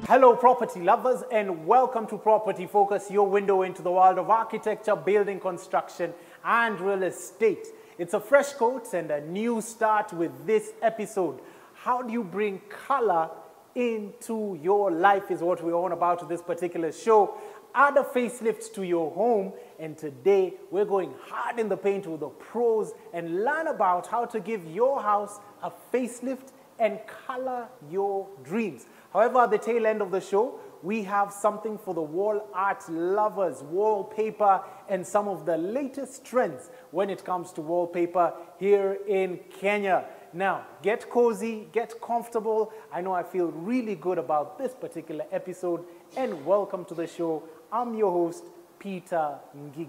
Hello property lovers and welcome to Property Focus, your window into the world of architecture, building construction and real estate. It's a fresh coat and a new start with this episode. How do you bring color into your life is what we're on about to this particular show. Add a facelift to your home, and today we're going hard in the paint with the pros and learn about how to give your house a facelift and color your dreams. However, at the tail end of the show, we have something for the wall art lovers, wallpaper, and some of the latest trends when it comes to wallpaper here in Kenya. Now, get cozy, get comfortable. I know I feel really good about this particular episode, and welcome to the show. I'm your host, Peter Ngigi.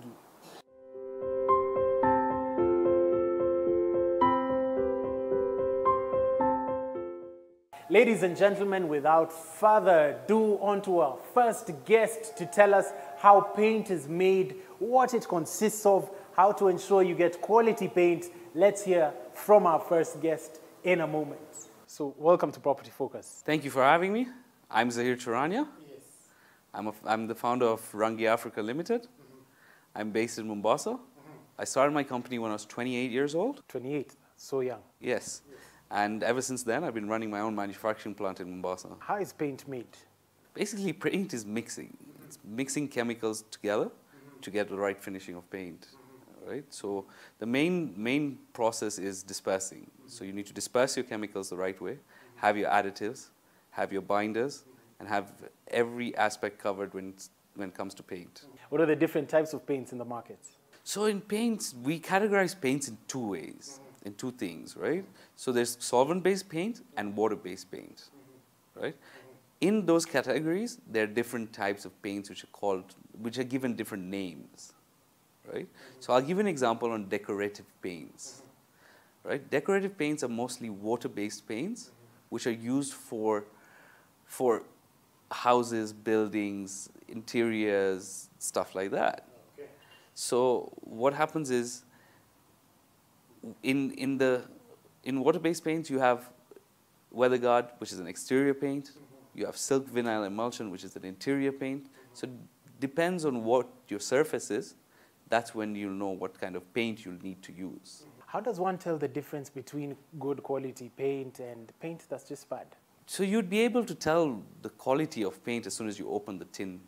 Ladies and gentlemen, without further ado, on to our first guest to tell us how paint is made, what it consists of, how to ensure you get quality paint. Let's hear from our first guest in a moment. So, welcome to Property Focus. Thank you for having me. I'm Zaheer charania. Yes. I'm the founder of Rangi Africa Limited. I'm based in Mombasa. I started my company when I was 28 years old. 28, so young. Yes. And ever since then, I've been running my own manufacturing plant in Mombasa. How is paint made? Basically, paint is mixing. It's mixing chemicals together to get the right finishing of paint. Right? So the main process is dispersing. So you need to disperse your chemicals the right way, have your additives, have your binders, and have every aspect covered when it comes to paint. What are the different types of paints in the market? So in paints, we categorize paints in two ways. In two things, right? So there's solvent-based paint and water-based paint, right? In those categories, there are different types of paints which are given different names, right? So I'll give you an example on decorative paints, right? Decorative paints are mostly water-based paints, which are used for houses, buildings, interiors, stuff like that. Okay. So what happens is, in water-based paints, you have WeatherGuard, which is an exterior paint. You have silk vinyl emulsion, which is an interior paint. So it depends on what your surface is. That's when you'll know what kind of paint you'll need to use. How does one tell the difference between good quality paint and paint that's just bad? So you'd be able to tell the quality of paint as soon as you open the tin.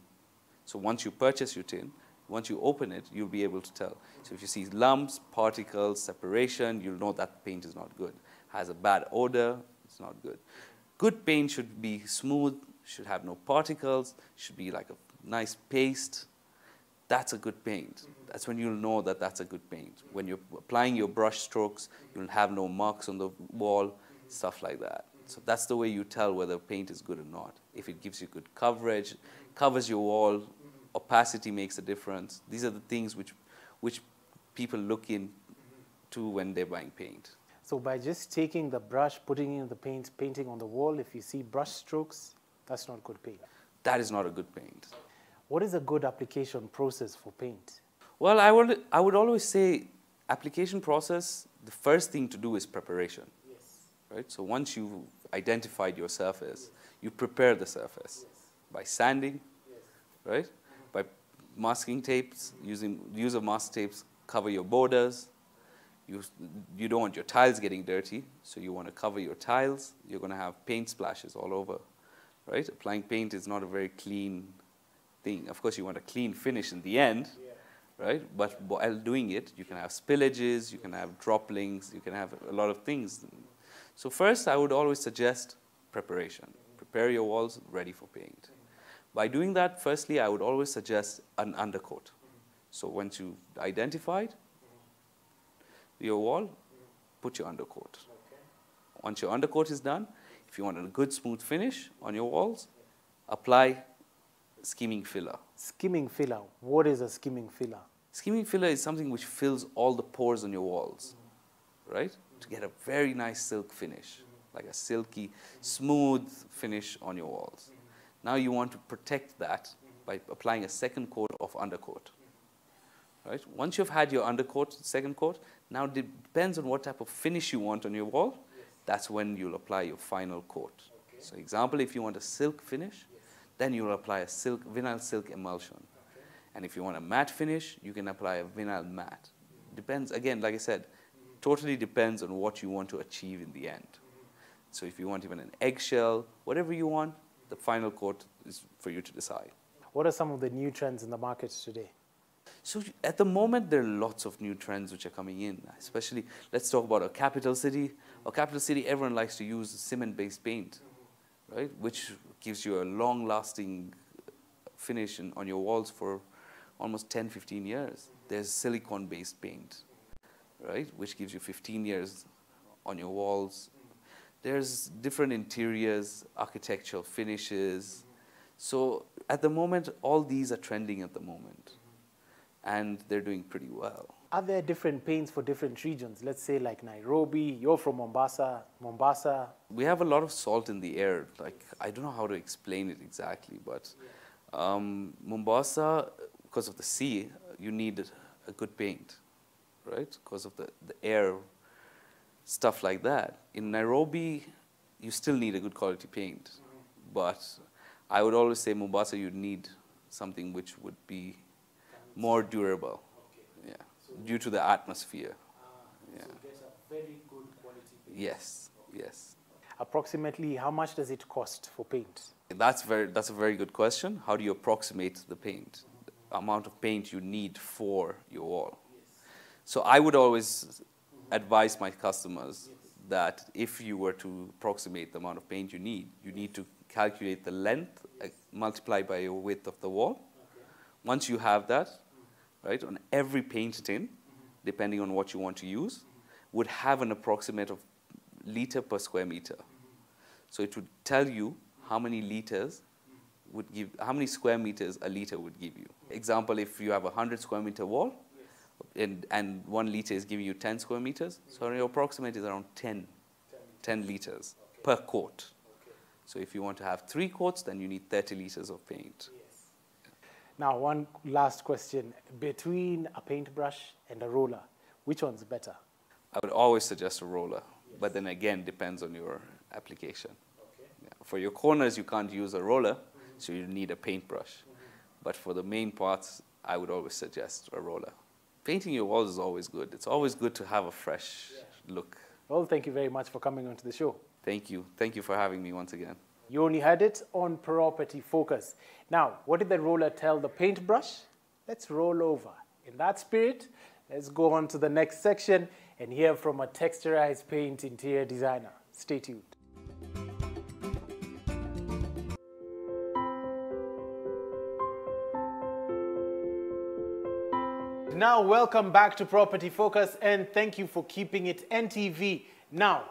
So once you purchase your tin, once you open it, you'll be able to tell. So if you see lumps, particles, separation, you'll know that paint is not good. Has a bad odor, it's not good. Good paint should be smooth, should have no particles, should be like a nice paste. That's a good paint. That's when you'll know that that's a good paint. When you're applying your brush strokes, you'll have no marks on the wall, stuff like that. So that's the way you tell whether paint is good or not. If it gives you good coverage, covers your wall, opacity makes a difference. These are the things which people look into when they're buying paint. So by just taking the brush, putting in the paint, painting on the wall, if you see brush strokes, that's not good paint. That is not a good paint. What is a good application process for paint? Well, I would always say application process, the first thing to do is preparation. Yes. Right? So once you've identified your surface, you prepare the surface by sanding, right? By masking tapes, use of mask tapes, cover your borders. You don't want your tiles getting dirty, so you want to cover your tiles. You're going to have paint splashes all over, right? Applying paint is not a very clean thing. Of course, you want a clean finish in the end, right? But while doing it, you can have spillages, you can have droplings, you can have a lot of things. So first, I would always suggest preparation. Prepare your walls ready for paint. By doing that, firstly, I would always suggest an undercoat. So once you've identified your wall, put your undercoat. Once your undercoat is done, if you want a good smooth finish on your walls, apply skimming filler. Skimming filler. What is a skimming filler? Skimming filler is something which fills all the pores on your walls, right? To get a very nice silk finish, like a silky, smooth finish on your walls. Now you want to protect that by applying a second coat of undercoat. Right? Once you've had your undercoat, second coat, now it depends on what type of finish you want on your wall. That's when you'll apply your final coat. So example, if you want a silk finish, then you'll apply a vinyl silk emulsion. Okay. And if you want a matte finish, you can apply a vinyl matte. Depends, again, like I said, totally depends on what you want to achieve in the end. So if you want even an eggshell, whatever you want, the final coat is for you to decide. What are some of the new trends in the market today? So at the moment, there are lots of new trends which are coming in, especially, let's talk about a capital city. A capital city, everyone likes to use cement-based paint, right? Which gives you a long-lasting finish on your walls for almost 10, 15 years. There's silicone-based paint, right? Which gives you 15 years on your walls. There's different interiors, architectural finishes. So at the moment, all these are trending at the moment. And they're doing pretty well. Are there different paints for different regions? Let's say like Nairobi, you're from Mombasa. We have a lot of salt in the air. Like, I don't know how to explain it exactly, but Mombasa, because of the sea, you need a good paint, right? Because of the air, stuff like that. In Nairobi, you still need a good quality paint. But I would always say Mombasa, you'd need something which would be more durable, yeah, due to the atmosphere. Yeah. So get a very good quality paint. Yes, yes. Approximately, how much does it cost for paint? That's a very good question. How do you approximate the paint, the amount of paint you need for your wall? Yes. So I would always advise my customers that if you were to approximate the amount of paint you need to calculate the length, multiply by your width of the wall. Once you have that, right, on every paint tin, depending on what you want to use, would have an approximate of liter per square meter. So it would tell you how many liters would give, how many square meters a liter would give you. Example, if you have a 100 square meter wall, and 1 liter is giving you 10 square meters, so your approximate is around 10 liters per coat. So if you want to have 3 coats, then you need 30 liters of paint. Now, one last question. Between a paintbrush and a roller, which one's better? I would always suggest a roller, but then again, depends on your application. Yeah. For your corners, you can't use a roller, so you need a paintbrush. But for the main parts, I would always suggest a roller. Painting your walls is always good. It's always good to have a fresh look. Well, thank you very much for coming onto the show. Thank you. Thank you for having me once again. You only had it on Property Focus. Now, what did the roller tell the paintbrush? Let's roll over. In that spirit, let's go on to the next section and hear from a texturized paint interior designer. Stay tuned. Now, welcome back to Property Focus, and thank you for keeping it NTV. Now,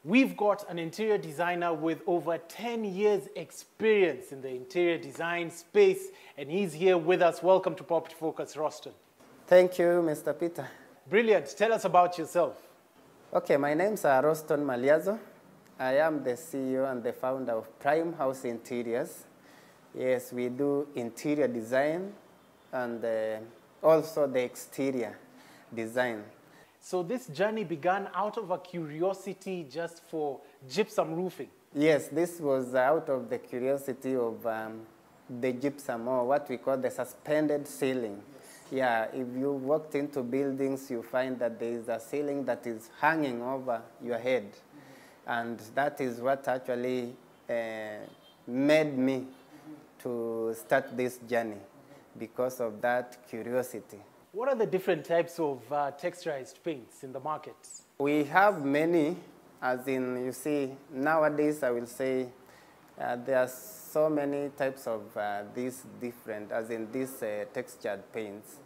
we've got an interior designer with over 10 years experience in the interior design space, and he's here with us. Welcome to Property Focus, Roston. Thank you, Mr. Peter. Brilliant. Tell us about yourself. Okay, my name's Roston Maliazo. I am the CEO and the founder of Prime House Interiors. Yes, we do interior design and also the exterior design. So this journey began out of a curiosity just for gypsum roofing? Yes, this was out of the curiosity of the gypsum, or what we call the suspended ceiling. Yeah, if you walked into buildings, you find that there is a ceiling that is hanging over your head. And that is what actually made me to start this journey, because of that curiosity. What are the different types of texturized paints in the market? We have many, as in, you see, nowadays I will say there are so many types of these different, as in these textured paints.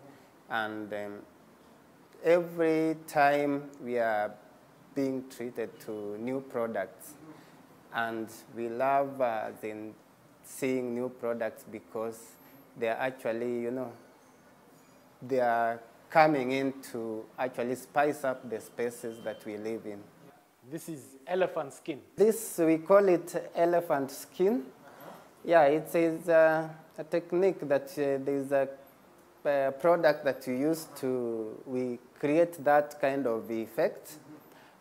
And every time we are being treated to new products. And we love as in seeing new products because they are actually, you know, they are coming in to actually spice up the spaces that we live in. This is elephant skin. This, we call it elephant skin. Yeah, it is a technique that there's a product that you use to, we create that kind of effect,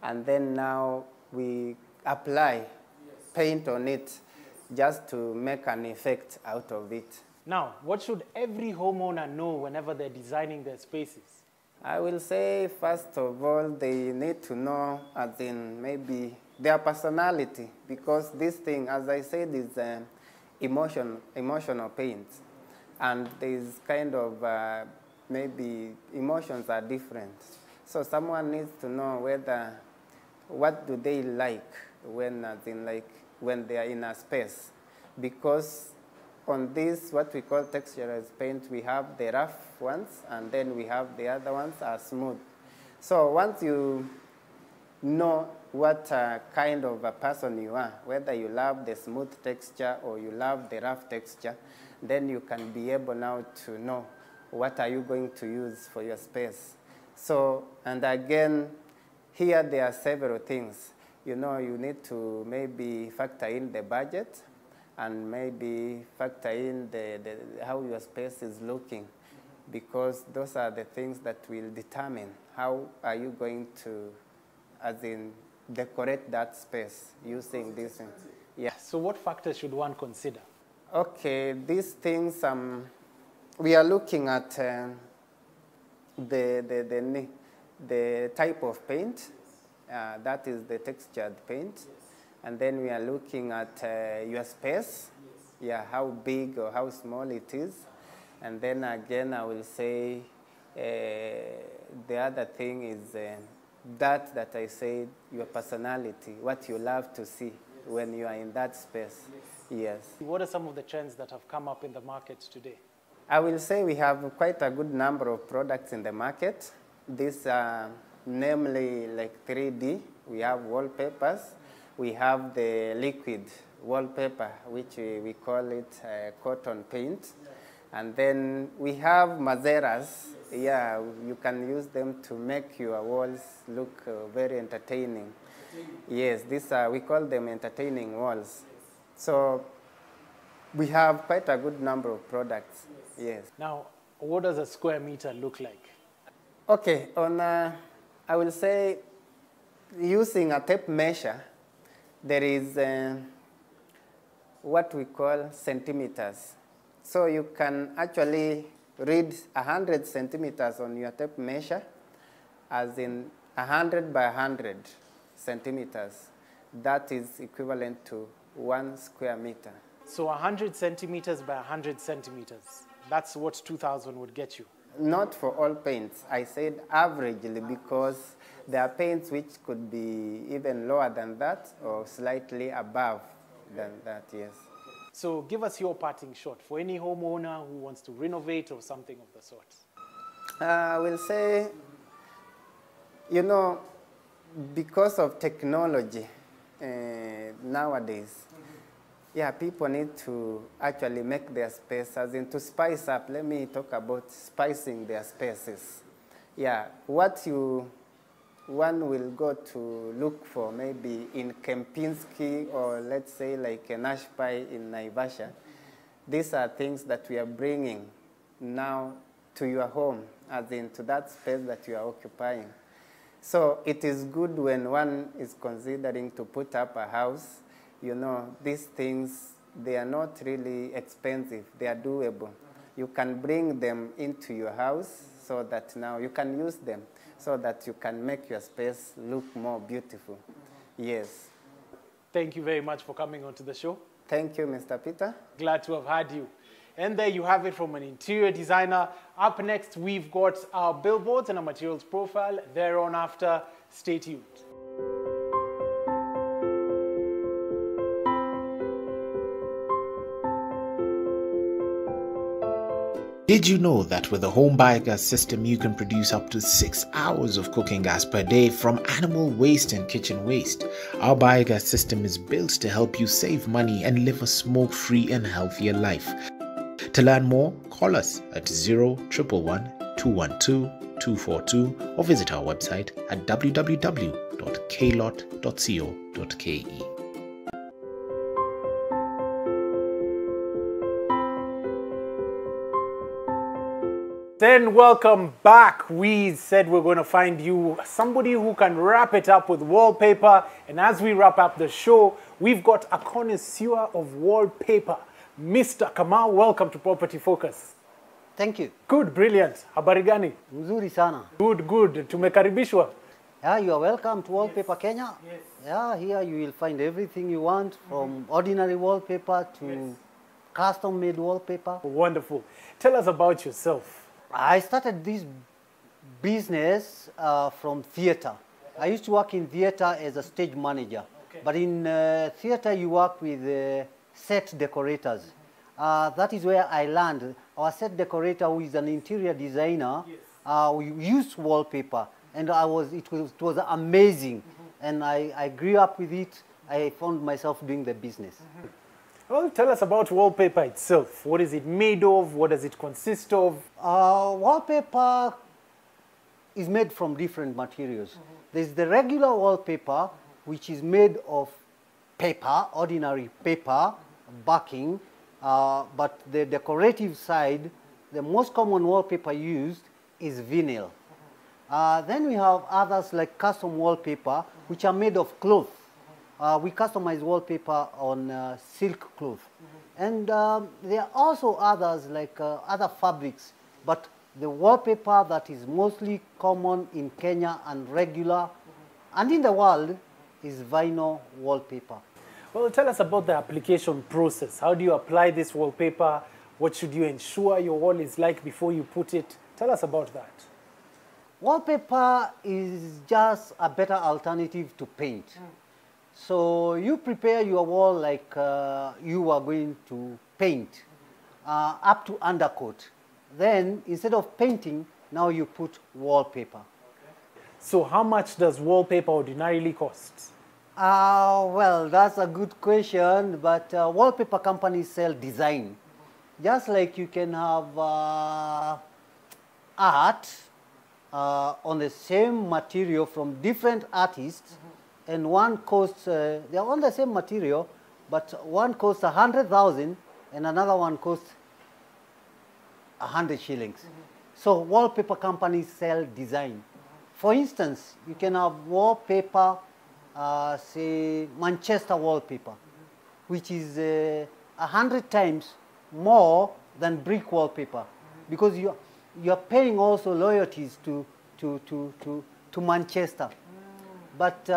and then now we apply paint on it just to make an effect out of it. Now, what should every homeowner know whenever they're designing their spaces? I will say, first of all, they need to know, as in maybe their personality, because this thing, as I said, is emotional paint. And there's kind of, maybe emotions are different. So someone needs to know what do they like when, as in like, when they are in a space. Because on this, what we call texturized paint, we have the rough ones, and then we have the other ones are smooth. So once you know what kind of a person you are, whether you love the smooth texture or you love the rough texture, then you can be able now to know what are you going to use for your space. So, and again, here there are several things. You know, you need to maybe factor in the budget, and maybe factor in how your space is looking, because those are the things that will determine how are you going to, as in, decorate that space using this. Yeah. So what factors should one consider? Okay, these things, we are looking at the type of paint, that is the textured paint. And then we are looking at your space, how big or how small it is. And then again, I will say the other thing is that I said, your personality, what you love to see when you are in that space. Yes. What are some of the trends that have come up in the market today? I will say we have quite a good number of products in the market. These are namely like 3D. We have wallpapers. We have the liquid wallpaper, which we call it cotton paint. And then we have mazeras. Yeah, you can use them to make your walls look very entertaining. Yes, we call them entertaining walls. So we have quite a good number of products, yes. Now, what does a square meter look like? Okay, I will say, using a tape measure, there is what we call centimeters. So you can actually read 100 centimeters on your tape measure, as in 100 by 100 centimeters. That is equivalent to 1 square meter. So 100 centimeters by 100 centimeters. That's what 2,000 would get you. Not for all paints. I said averagely, because there are paints which could be even lower than that or slightly above than that, yes. So give us your parting shot for any homeowner who wants to renovate or something of the sort. I will say, you know, because of technology nowadays, people need to actually make their space, as in to spice up. Let me talk about spicing their spaces. One will go to look for maybe in Kempinski, or let's say like a Nash Pie in Naivasha. These are things that we are bringing now to your home, as in to that space that you are occupying. So it is good when one is considering to put up a house. You know, these things, they are not really expensive. They are doable. You can bring them into your house so that now you can use them, so that you can make your space look more beautiful. Yes. Thank you very much for coming onto the show. Thank you, Mr. Peter. Glad to have had you. And there you have it from an interior designer. Up next, we've got our billboards and a materials profile. Thereon after, stay tuned. Did you know that with the home biogas system you can produce up to 6 hours of cooking gas per day from animal waste and kitchen waste? Our biogas system is built to help you save money and live a smoke-free and healthier life. To learn more, call us at 0111 212 242 or visit our website at www.klot.co.ke. Then welcome back. We said we're going to find you somebody who can wrap it up with wallpaper. And as we wrap up the show, we've got a connoisseur of wallpaper, Mr. Kamau. Welcome to Property Focus. Thank you. Good, brilliant. Habari gani? Mzuri sana. Good, good. Tumekaribishwa. Yeah, you are welcome to Wallpaper Kenya. Yes. Yeah, here you will find everything you want, from ordinary wallpaper to custom-made wallpaper. Wonderful. Tell us about yourself. I started this business from theater. I used to work in theater as a stage manager. Okay. But in theater, you work with set decorators. That is where I learned. Our set decorator, who is an interior designer, we used wallpaper, and it was amazing. And I grew up with it. I found myself doing the business. Well, tell us about wallpaper itself. What is it made of? What does it consist of? Wallpaper is made from different materials. There's the regular wallpaper, which is made of paper, ordinary paper, backing. But the decorative side, the most common wallpaper used is vinyl. Then we have others like custom wallpaper, which are made of cloth. We customize wallpaper on silk cloth. And there are also others like other fabrics, but the wallpaper that is mostly common in Kenya and regular and in the world is vinyl wallpaper. Well, tell us about the application process. How do you apply this wallpaper? What should you ensure your wall is like before you put it? Tell us about that. Wallpaper is just a better alternative to paint. So you prepare your wall like you are going to paint, up to undercoat. Then instead of painting, now you put wallpaper. So how much does wallpaper ordinarily cost? Well, that's a good question, but wallpaper companies sell design. Just like you can have art on the same material from different artists, and one costs, they're on the same material, but one costs 100,000 and another one costs 100 shillings. So wallpaper companies sell design. For instance, you can have wallpaper, say Manchester wallpaper, which is 100 times more than brick wallpaper, because you're paying also loyalties to Manchester. But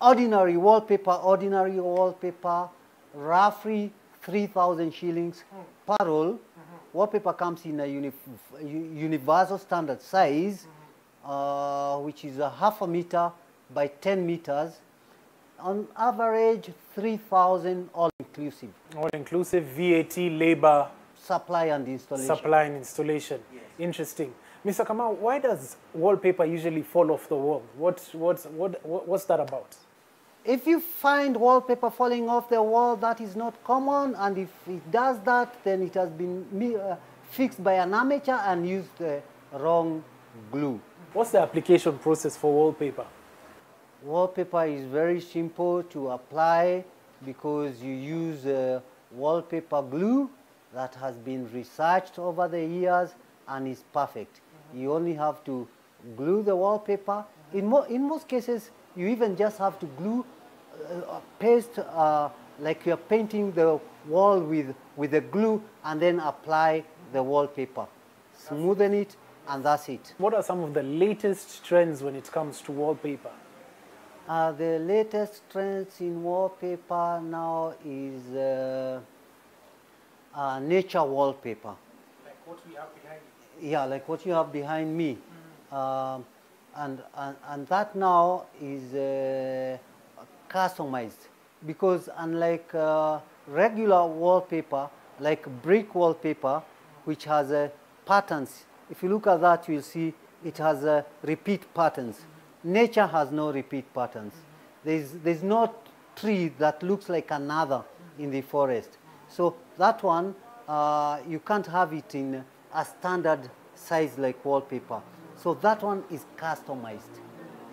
ordinary wallpaper, roughly 3,000 shillings per roll. Wallpaper comes in a universal standard size, which is 0.5 meter by 10 meters. On average, 3,000 all-inclusive. All-inclusive, VAT, labor. Supply and installation. Supply and installation. Yes. Interesting. Mr. Kamau, why does wallpaper usually fall off the wall? What's that about? If you find wallpaper falling off the wall, that is not common. And if it does that, then it has been fixed by an amateur and used the wrong glue. What's the application process for wallpaper? Wallpaper is very simple to apply because you use wallpaper glue that has been researched over the years and is perfect. You only have to glue the wallpaper. In most cases, you even just have to glue, paste, like you're painting the wall with the glue, and then apply the wallpaper. Smoothen it, and that's it. What are some of the latest trends when it comes to wallpaper? The latest trends in wallpaper now is nature wallpaper. Like what we have behind you? Yeah, like what you have behind me. And that now is customized, because unlike regular wallpaper, like brick wallpaper, which has patterns, if you look at that, you'll see it has repeat patterns. Nature has no repeat patterns. There's no tree that looks like another in the forest. So that one, you can't have it in a standard size like wallpaper. So that one is customized.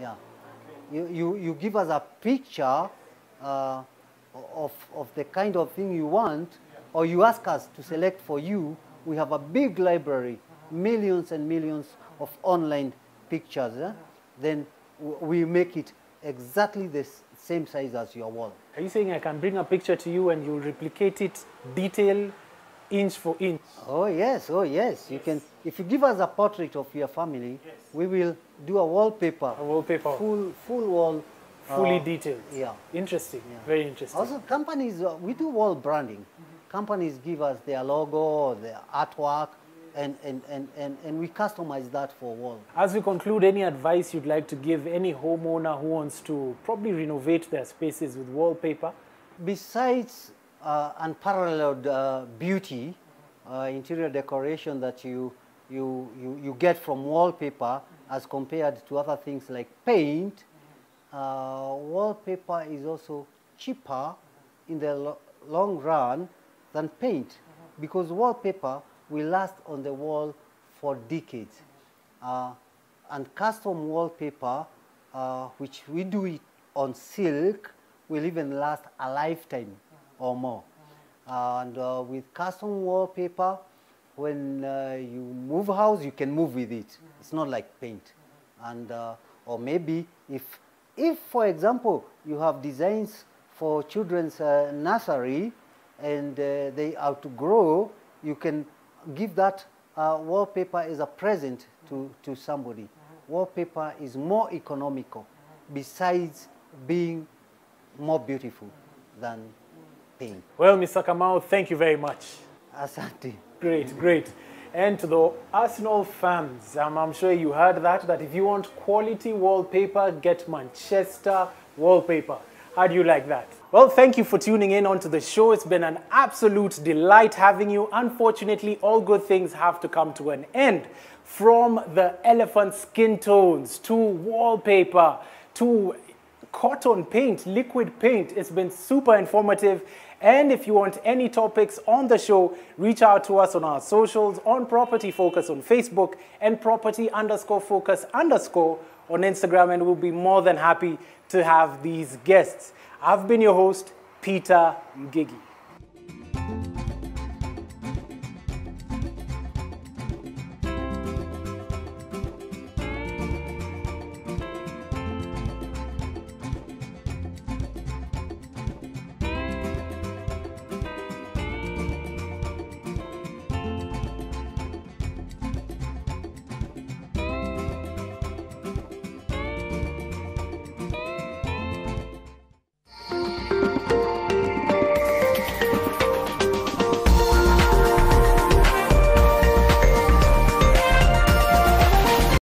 Yeah. You give us a picture of the kind of thing you want, or you ask us to select for you, we have a big library, millions and millions of online pictures. Then we make it exactly the same size as your wall. Are you saying I can bring a picture to you and you'll replicate it detail, inch for inch? Oh yes, oh yes. You can, if you give us a portrait of your family, we will do a wallpaper. A wallpaper. Full wall. Fully detailed. Yeah. Interesting. Yeah. Very interesting. Also, companies, we do wall branding. Companies give us their logo, their artwork, and we customize that for wall. As we conclude, any advice you'd like to give any homeowner who wants to probably renovate their spaces with wallpaper? Besides unparalleled beauty, interior decoration that you get from wallpaper as compared to other things like paint, wallpaper is also cheaper in the long run than paint, because wallpaper will last on the wall for decades. And custom wallpaper, which we do it on silk, will even last a lifetime or more. And with custom wallpaper, when you move house, you can move with it. It's not like paint. And or maybe if for example, you have designs for children's nursery and they outgrow, you can give that wallpaper as a present to somebody. Wallpaper is more economical, besides being more beautiful than paint. Well, Mr. Kamau, thank you very much. Asante. Great, great. And to the Arsenal fans, I'm sure you heard that if you want quality wallpaper, get Manchester Wallpaper. How do you like that? Well, thank you for tuning in onto the show. It's been an absolute delight having you. Unfortunately, all good things have to come to an end. From the elephant skin tones to wallpaper to cotton paint, liquid paint, it's been super informative. And if you want any topics on the show, reach out to us on our socials, on Property Focus on Facebook and Property_Focus_ on Instagram, and we'll be more than happy to have these guests. I've been your host, Peter Ngigi.